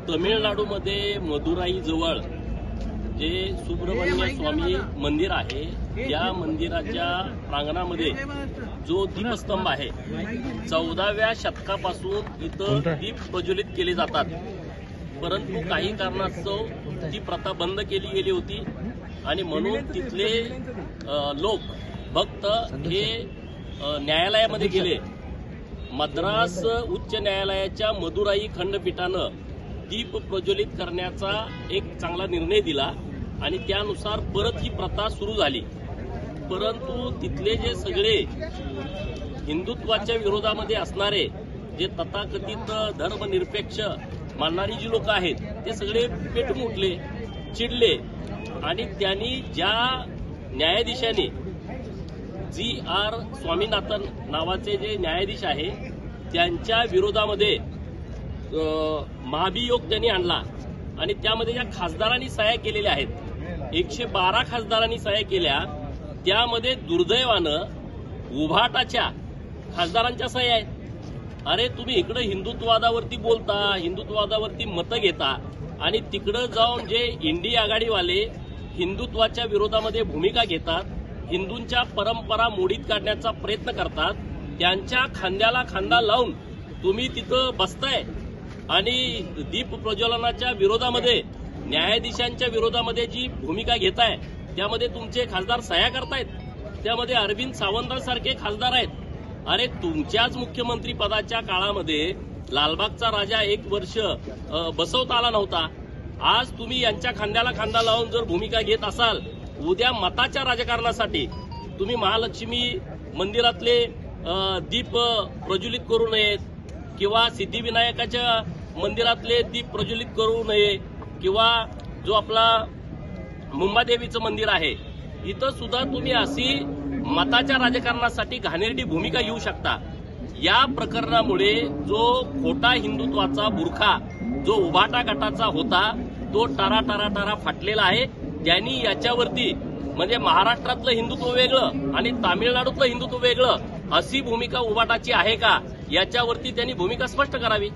तमिळनाडूमध्ये मदुराई जवळ जे सुब्रमण्य स्वामी मंदिर आहे, या मंदिराच्या प्रांगणामध्ये जो दीपस्तंभ आहे, 14व्या शतकापासून इथं दीप प्रज्वलित केले जातात. परंतु काही कारणास्तव ती प्रथा बंद केली गेली होती आणि म्हणून तिथले लोक भक्त हे न्यायालयामध्ये गेले. मद्रास उच्च न्यायालयाच्या मदुराई खंडपीठानं दीप प्रज्वलित करण्याचा एक चांगला निर्णय दिला आणि त्यानुसार परत ही प्रथा सुरू झाली. परंतु तिथले जे सगळे हिंदुत्वाच्या विरोधामध्ये असणारे जे तथाकथित धर्मनिरपेक्ष मानणारी जी लोक आहेत, ते सगळे पेटून उठले, चिडले आणि त्यांनी ज्या न्यायाधीशाने G.R. स्वामीनाथन नावाचे जे न्यायाधीश आहे त्यांच्या विरोधामध्ये महाभियोग त्यांनी आणला आणि त्यामध्ये ज्या खासदारांनी सह्या केलेल्या आहेत, 112 खासदारांनी सह्या केल्या, त्यामध्ये दुर्दैवानं उभाटाच्या खासदारांच्या सह्या आहेत. अरे तुम्ही इकडे हिंदुत्ववादावरती बोलता, हिंदुत्ववादावरती मतं घेता आणि तिकडं जाऊन जे इंडी आघाडीवाले हिंदुत्वाच्या विरोधामध्ये भूमिका घेतात, हिंदूंच्या परंपरा मोडीत काढण्याचा प्रयत्न करतात, त्यांच्या खांद्याला खांदा लावून तुम्ही तिथं बसताय आणि दीप प्रज्वलनाच्या विरोधामध्ये न्यायाधीशांच्या विरोधामध्ये जी भूमिका घेताय त्यामध्ये तुमचे खासदार सह्या करतायत. त्यामध्ये अरविंद सावंतांसारखे खासदार आहेत. अरे तुमच्याच मुख्यमंत्री पदाच्या काळामध्ये लालबागचा राजा 1 वर्ष बसवता आला नव्हता. आज तुम्ही यांच्या खांद्याला खांदा लावून जर भूमिका घेत असाल, उद्या मताच्या राजकारणासाठी तुम्ही महालक्ष्मी मंदिरातले दीप प्रज्वलित करू नयेत किंवा सिद्धिविनायकाच्या मंदिरातले दीप प्रज्वलित करू नये किंवा जो आपला मुंबादेवीचं मंदिर आहे, इथं सुद्धा तुम्ही अशी मताच्या राजकारणासाठी घाणेरडी भूमिका घेऊ शकता. या प्रकरणामुळे जो खोटा हिंदुत्वाचा बुरखा जो उभाटा गटाचा होता तो टारा फाटलेला आहे. त्यांनी याच्यावरती म्हणजे महाराष्ट्रातलं हिंदुत्व वेगळं आणि तामिळनाडूतलं हिंदुत्व वेगळं अशी भूमिका उभाटाची आहे का, याच्यावरती त्यांनी भूमिका स्पष्ट करावी.